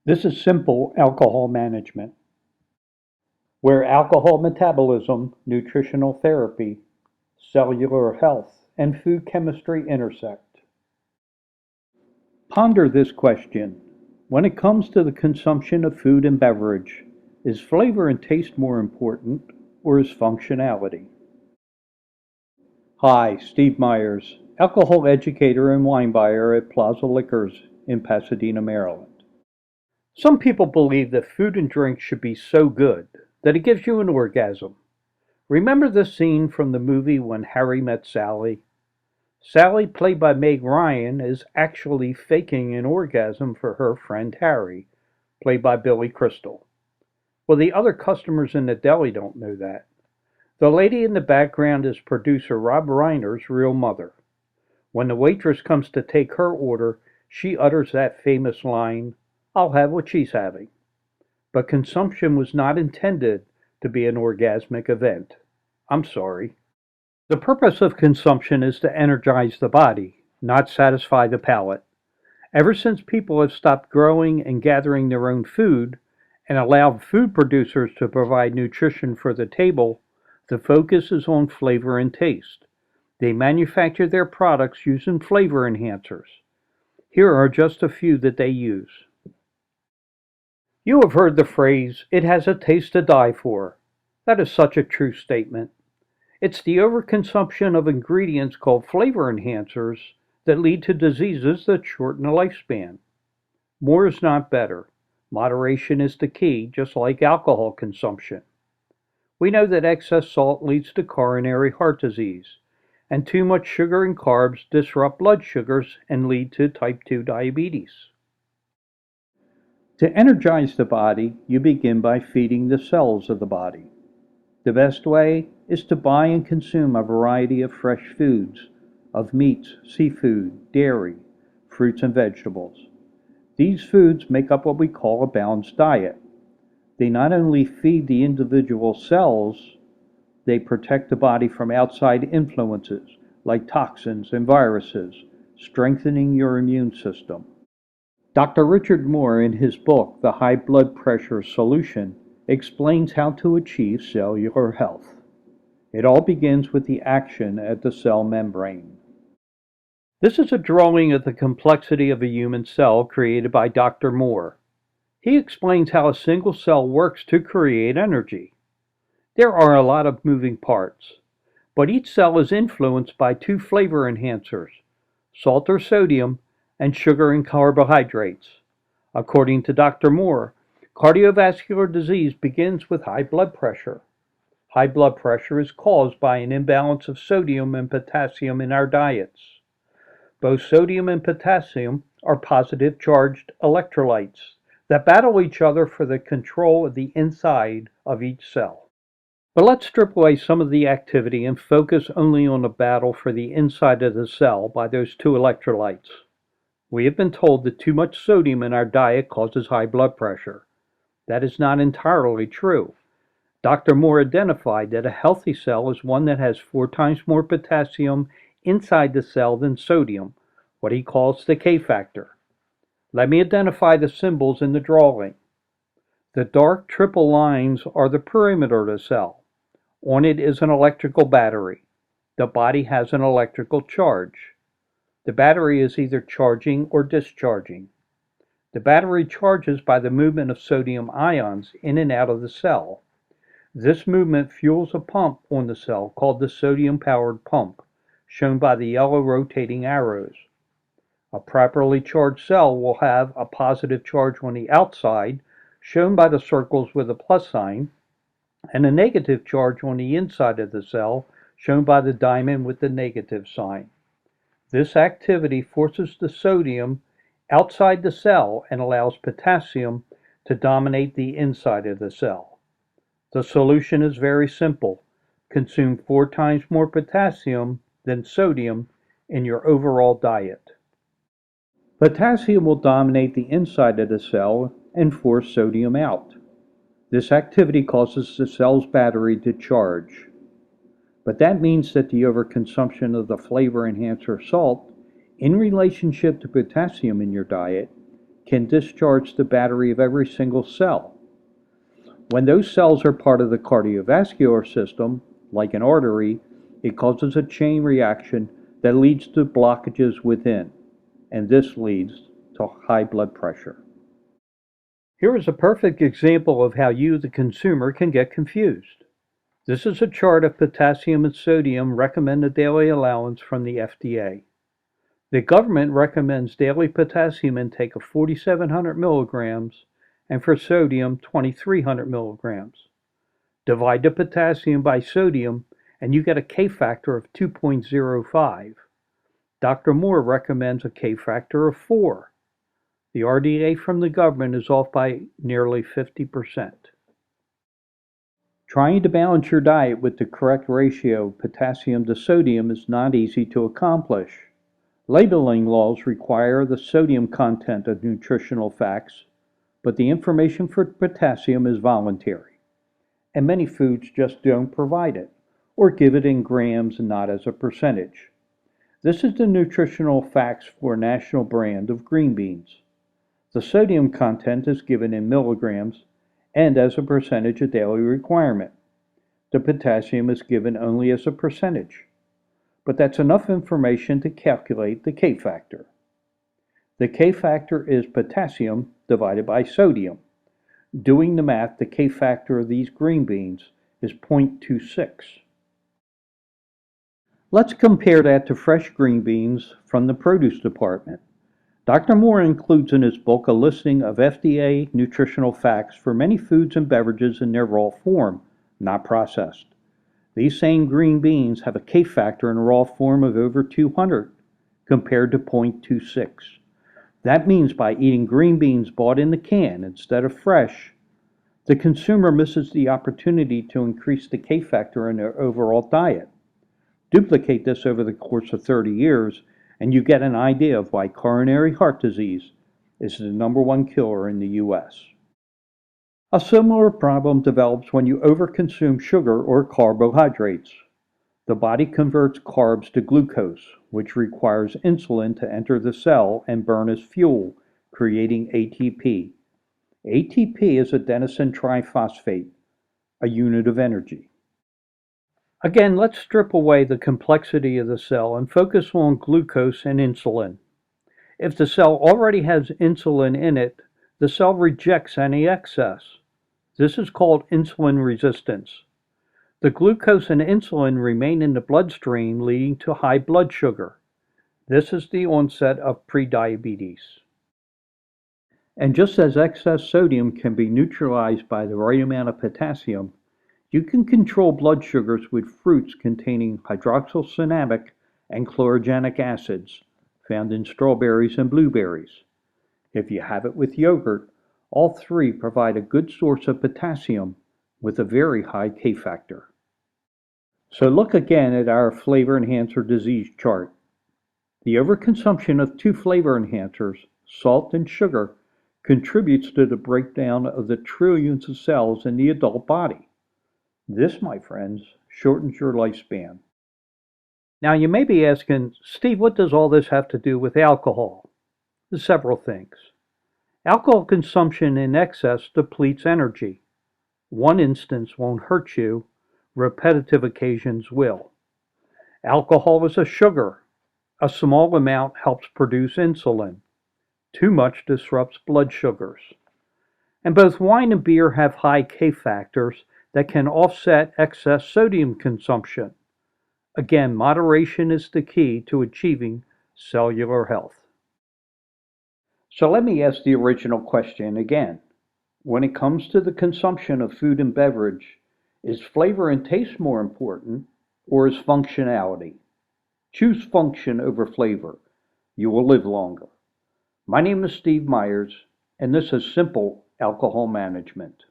This is simple alcohol management, where alcohol metabolism, nutritional therapy, cellular health, and food chemistry intersect. Ponder this question. When it comes to the consumption of food and beverage, is flavor and taste more important, or is functionality? Hi, Steve Myers, alcohol educator and wine buyer at Plaza Liquors in Pasadena, Maryland. Some people believe that food and drink should be so good that it gives you an orgasm. Remember the scene from the movie When Harry Met Sally? Sally, played by Meg Ryan, is actually faking an orgasm for her friend Harry, played by Billy Crystal. Well, the other customers in the deli don't know that. The lady in the background is producer Rob Reiner's real mother. When the waitress comes to take her order, she utters that famous line, "I'll have what she's having." But consumption was not intended to be an orgasmic event. I'm sorry. The purpose of consumption is to energize the body, not satisfy the palate. Ever since people have stopped growing and gathering their own food and allowed food producers to provide nutrition for the table, the focus is on flavor and taste. They manufacture their products using flavor enhancers. Here are just a few that they use. You have heard the phrase, "it has a taste to die for." That is such a true statement. It's the overconsumption of ingredients called flavor enhancers that lead to diseases that shorten the lifespan. More is not better. Moderation is the key, just like alcohol consumption. We know that excess salt leads to coronary heart disease, and too much sugar and carbs disrupt blood sugars and lead to type 2 diabetes. To energize the body, you begin by feeding the cells of the body. The best way is to buy and consume a variety of fresh foods, of meats, seafood, dairy, fruits, and vegetables. These foods make up what we call a balanced diet. They not only feed the individual cells, they protect the body from outside influences like toxins and viruses, strengthening your immune system. Dr. Richard Moore, in his book, The High Blood Pressure Solution, explains how to achieve cellular health. It all begins with the action at the cell membrane. This is a drawing of the complexity of a human cell created by Dr. Moore. He explains how a single cell works to create energy. There are a lot of moving parts, but each cell is influenced by two flavor enhancers, salt or sodium, and sugar and carbohydrates. According to Dr. Moore, cardiovascular disease begins with high blood pressure. High blood pressure is caused by an imbalance of sodium and potassium in our diets. Both sodium and potassium are positive charged electrolytes that battle each other for the control of the inside of each cell. But let's strip away some of the activity and focus only on the battle for the inside of the cell by those two electrolytes. We have been told that too much sodium in our diet causes high blood pressure. That is not entirely true. Dr. Moore identified that a healthy cell is one that has 4 times more potassium inside the cell than sodium, what he calls the K factor. Let me identify the symbols in the drawing. The dark triple lines are the perimeter of the cell. On it is an electrical battery. The body has an electrical charge. The battery is either charging or discharging. The battery charges by the movement of sodium ions in and out of the cell. This movement fuels a pump on the cell called the sodium-powered pump, shown by the yellow rotating arrows. A properly charged cell will have a positive charge on the outside, shown by the circles with a plus sign, and a negative charge on the inside of the cell, shown by the diamond with the negative sign. This activity forces the sodium outside the cell and allows potassium to dominate the inside of the cell. The solution is very simple. Consume 4 times more potassium than sodium in your overall diet. Potassium will dominate the inside of the cell and force sodium out. This activity causes the cell's battery to charge. But that means that the overconsumption of the flavor enhancer salt in relationship to potassium in your diet can discharge the battery of every single cell. When those cells are part of the cardiovascular system, like an artery, it causes a chain reaction that leads to blockages within, and this leads to high blood pressure. Here is a perfect example of how you, the consumer, can get confused. This is a chart of potassium and sodium recommended daily allowance from the FDA. The government recommends daily potassium intake of 4,700 milligrams and for sodium 2,300 milligrams. Divide the potassium by sodium and you get a K factor of 2.05. Dr. Moore recommends a K factor of 4. The RDA from the government is off by nearly 50%. Trying to balance your diet with the correct ratio of potassium to sodium is not easy to accomplish. Labeling laws require the sodium content of nutritional facts, but the information for potassium is voluntary, and many foods just don't provide it, or give it in grams and not as a percentage. This is the nutritional facts for a national brand of green beans. The sodium content is given in milligrams and as a percentage of daily requirement. The potassium is given only as a percentage, but that's enough information to calculate the K factor. The K factor is potassium divided by sodium. Doing the math, the K factor of these green beans is 0.26. Let's compare that to fresh green beans from the produce department. Dr. Moore includes in his book a listing of FDA nutritional facts for many foods and beverages in their raw form, not processed. These same green beans have a K factor in raw form of over 200 compared to 0.26. That means by eating green beans bought in the can instead of fresh, the consumer misses the opportunity to increase the K factor in their overall diet. Duplicate this over the course of 30 years and you get an idea of why coronary heart disease is the #1 killer in the U.S. A similar problem develops when you overconsume sugar or carbohydrates. The body converts carbs to glucose, which requires insulin to enter the cell and burn as fuel, creating ATP. ATP is adenosine triphosphate, a unit of energy. Again, let's strip away the complexity of the cell and focus on glucose and insulin. If the cell already has insulin in it, the cell rejects any excess. This is called insulin resistance. The glucose and insulin remain in the bloodstream, leading to high blood sugar. This is the onset of prediabetes. And just as excess sodium can be neutralized by the right amount of potassium, you can control blood sugars with fruits containing hydroxycinamic and chlorogenic acids found in strawberries and blueberries. If you have it with yogurt, all three provide a good source of potassium with a very high K factor. So look again at our flavor enhancer disease chart. The overconsumption of two flavor enhancers, salt and sugar, contributes to the breakdown of the trillions of cells in the adult body. This, my friends, shortens your lifespan. Now you may be asking, Steve, what does all this have to do with alcohol? There's several things. Alcohol consumption in excess depletes energy. One instance won't hurt you, repetitive occasions will. Alcohol is a sugar. A small amount helps produce insulin. Too much disrupts blood sugars. And both wine and beer have high K factors that can offset excess sodium consumption. Again, moderation is the key to achieving cellular health. So let me ask the original question again. When it comes to the consumption of food and beverage, is flavor and taste more important, or is functionality? Choose function over flavor. You will live longer. My name is Steve Myers, and this is Simple Alcohol Management.